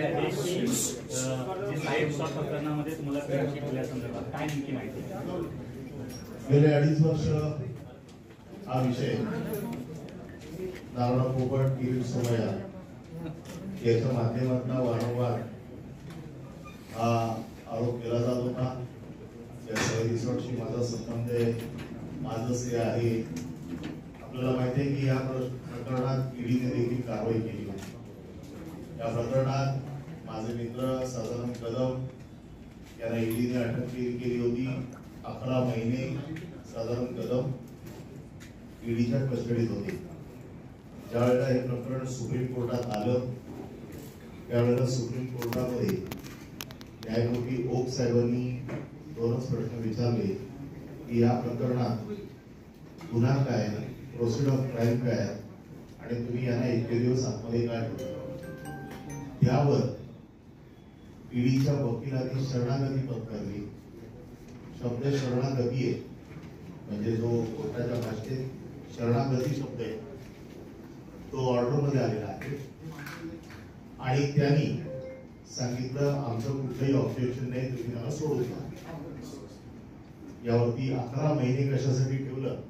आले आहे की जे साहेब रिसॉर्ट प्रकरणामध्ये तुम्हाला चौकशी केल्यासंदर्भात काय नेमकी माहिती आहे? गेले 2.5 वर्ष हा विषय नारायण पोपट किरीट सोमय्या याच्या माध्यमातून वारंवार हा आरोप केला जात होता. या रिसॉर्टशी माझा संबंध आहे, माझं श्रेय आहे. आपल्याला माहिती आहे की या प्रकरणात ईडीने देखील कारवाई केली होती. या प्रकरणात माझे मित्र सदानंद कदम यांना ईडीने अटक केली होती. 11 महिने सदानंद कदम ईडीच्या कस्टडीत होते. ज्यावेळेला हे प्रकरण सुप्रीम कोर्टात आलं त्यावेळेला सुप्रीम कोर्टामध्ये न्यायमूर्ती ओक साहेबांनी 2च प्रश्न विचारले की या प्रकरणात गुन्हा काय, प्रोसिड ऑफ क्राईम काय आणि तुम्ही यांना इतके दिवस आतमध्ये काय ठेवलं. त्यावर ईडीच्या वकिलांनी शरणागती पत्करली. शब्द शरणागती आहे म्हणजे जो कोर्टाच्या भाषेत शरणागती शब्द आहे तो ऑर्डर मध्ये आलेला आहे आणि त्यांनी सांगितलं आमचं कुठलंही ऑब्जेक्शन नाही, तुम्ही त्यांना सोडून द्या. यावरती 11 महिने कशासाठी ठेवलं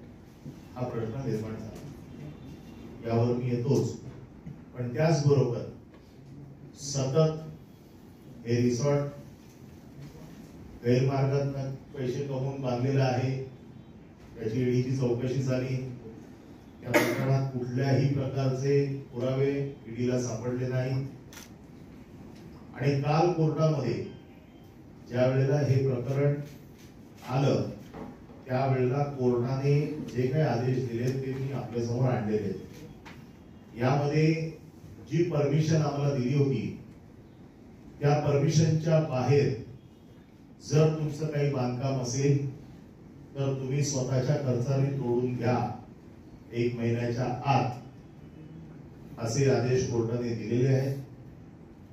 हा प्रश्न निर्माण झाला. यावर मी येतोच, पण त्याचबरोबर सतत हे रिसॉर्ट गैरमार्गात पैसे कमवून बांधलेलं आहे. त्याची ईडीची चौकशी झाली. या प्रकरणात कुठल्याही प्रकारचे पुरावे ईडीला सापडले नाही आणि काल कोर्टामध्ये ज्या वेळेला हे प्रकरण आलं त्यावेळेला कोर्टाने जे काही आदेश दिले ते मी आपल्यासमोर आणलेले. यामध्ये जी परमिशन आम्हाला दिली होती त्या परमिशनच्या बाहेर जर तुमचं काही बांधकाम असेल तर तुम्ही स्वतःच्या खर्चाने तोडून घ्या 1 महिन्याच्या आत असे आदेश कोर्टाने दिलेले आहेत.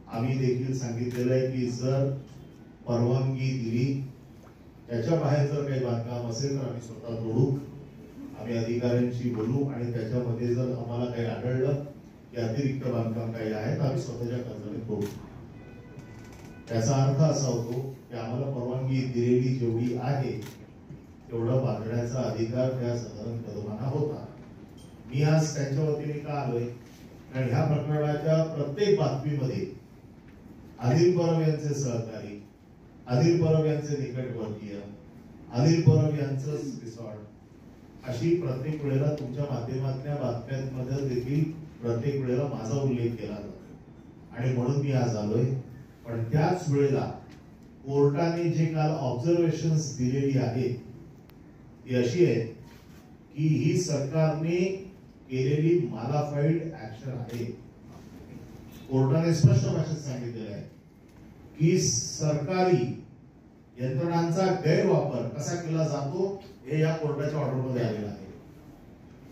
आम्ही देखील सांगितलेलं आहे की जर परवानगी दिली त्याच्या बाहेर जर काही बांधकाम असेल तर आम्ही स्वतः तोडू. आम्ही अधिकाऱ्यांशी बोलू आणि त्याच्यामध्ये जर आम्हाला काही आढळलं की अतिरिक्त बांधकाम काही आहे तर आम्ही स्वतःच्या खर्चाने तोडू. त्याचा अर्थ असा होतो की आम्हाला परवानगी दिलेली जेवढी आहे तेवढा बांधण्याचा अधिकार त्या सदानंद कदमांना होता. मी आज त्यांच्या वतीने का आलोय कारण ह्या प्रकरणाच्या प्रत्येक बातमीमध्ये अनिल परब यांचे सहकारी, अनिल परब यांचे निकटवर्तीय, अनिल परब यांचं रिसॉर्ट अशी प्रत्येक वेळेला तुमच्या माध्यमातल्या बातम्यांमध्ये देखील प्रत्येक वेळेला माझा उल्लेख केला जातो आणि म्हणून मी आज आलोय. पण त्याच वेळेला कोर्टाने जे काल ऑब्झर्वेशन्स दिलेली आहेत ती अशी आहे की ही सरकारने केलेली मालाफाईड ऍक्शन आहे. कोर्टाने स्पष्ट भाषेत सांगितलेलं आहे की सरकारी यंत्रणांचा गैरवापर कसा केला जातो हे या कोर्टाच्या ऑर्डरमध्ये आलेलं आहे.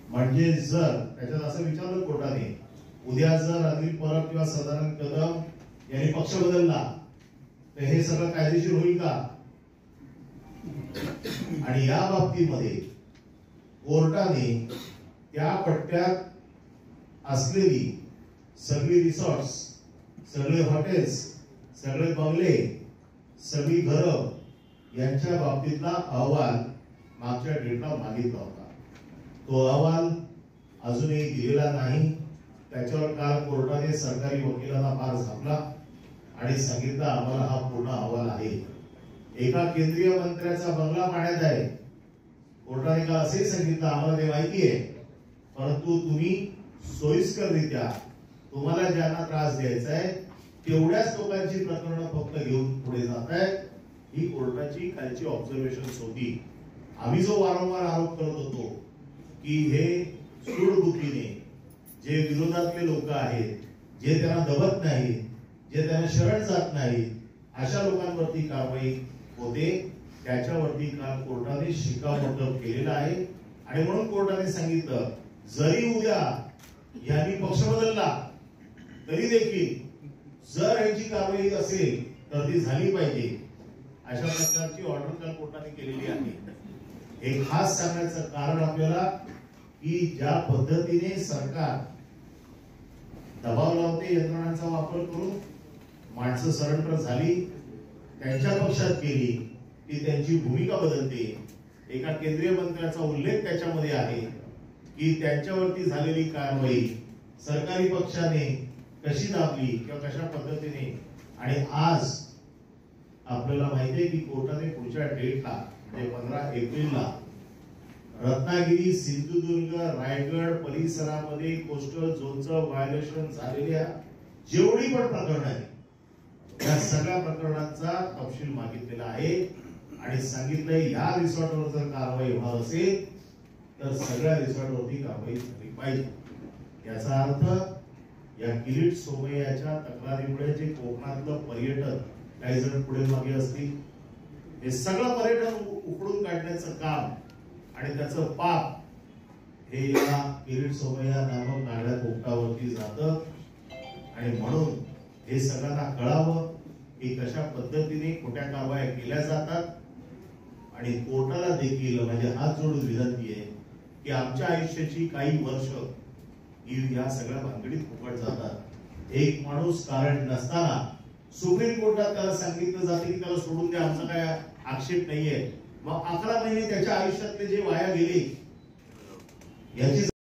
म्हणजे जर त्याच्यात असं विचारलं कोर्टाने उद्या जर अनिल परब किंवा सदानंद कदम यांनी पक्ष बदलला तर हे सगळं कायदेशीर होईल का. आणि या बाबतीमध्ये कोर्टाने त्या पट्ट्यात असलेली सगळी रिसॉर्ट्स, सगळे हॉटेल्स, सगळे बंगले, सगळी घरं यांच्या बाबतीतला अहवाल मागच्या डेटला मागितला होता. तो अहवाल अजूनही दिलेला नाही. त्याच्यावर काल कोर्टाने सरकारी वकिलांना फार झापला आणि सांगितलं आम्हाला हा पूर्ण अहवाल आहे. एका केंद्रीय मंत्र्याचा बंगला पाण्यात आहे. कोर्टाने काल असेही सांगितलं आम्हाला ते माहिती आहे, परंतु तुम्ही सोयीस्कररित्या तुम्हाला ज्यांना त्रास द्यायचा आहे तेवढ्याच लोकांची प्रकरणं फक्त घेऊन पुढे जात आहेत. ही कोर्टाची कालची ऑब्झर्वेशन होती. आम्ही जो वारंवार आरोप करत होतो की हे सूडबुद्धीने जे विरोधातले लोक आहेत, जे त्यांना दबत नाहीत, जे त्यांना शरण जात नाहीत, अशा लोकांवरती कारवाई होते. त्याच्यावरती काल कोर्टाने शिक्कामोर्तब केलेला आहे आणि म्हणून कोर्टाने सांगितलं जरी उद्या यांनी पक्ष बदलला तरी देखील जर यांची कारवाई असेल तर ती झाली पाहिजे. अशा प्रकारची ऑर्डर काल कोर्टाने केलेली आहे. हे खास सांगण्याचं कारण आपल्याला की ज्या पद्धतीने सरकार दबाव लावते यंत्रणांचा वापर करून माणसं सरेंडर झाली, त्यांच्या पक्षात गेली की त्यांची भूमिका बदलते. एका केंद्रीय मंत्र्याचा उल्लेख त्याच्यामध्ये आहे की त्यांच्यावरती झालेली कारवाई सरकारी पक्षाने कशी दाबली किंवा कशा पद्धतीने. आणि आज आपल्याला माहितीये की कोर्टाने पुढच्या डेटला म्हणजे 15 एप्रिलला रत्नागिरी, सिंधुदुर्ग, रायगड परिसरामध्ये कोस्टल झोनचं व्हायोलेशन झालेल्या जेवढी पण प्रकरणं आहेत या सगळ्या प्रकरणांचा तपशील मागितलेला आहे आणि सांगितलंय या रिसॉर्टवर जर कारवाई होणार असेल तर सगळ्या रिसॉर्टवरती कारवाई झाली पाहिजे. याचा अर्थ या किरीट सोमय्याच्या तक्रारीमुळे जे कोकणातलं पर्यटन काही जण पुढे मागे असतील, हे सगळं पर्यटन उकडून काढण्याचं काम आणि त्याचं पाप हे या किरीट सोमय्या नामक नागड्या कोकणावरती जातं. आणि म्हणून हे सगळ्यांना कळावं की कशा पद्धतीने खोट्या कारवाया केल्या जातात. आणि कोर्टाला देखील म्हणजे हात जोडून विनंती आहे की आमच्या आयुष्याची काही वर्ष ही या सगळ्या भानगडीत फुकट जातात. एक माणूस कारण नसताना सुप्रीम कोर्टात त्याला सांगितलं जाते की त्याला सोडून द्या, आमचा काय आक्षेप नाहीये. मग 11 महिने त्याच्या आयुष्यातले जे वाया गेले याची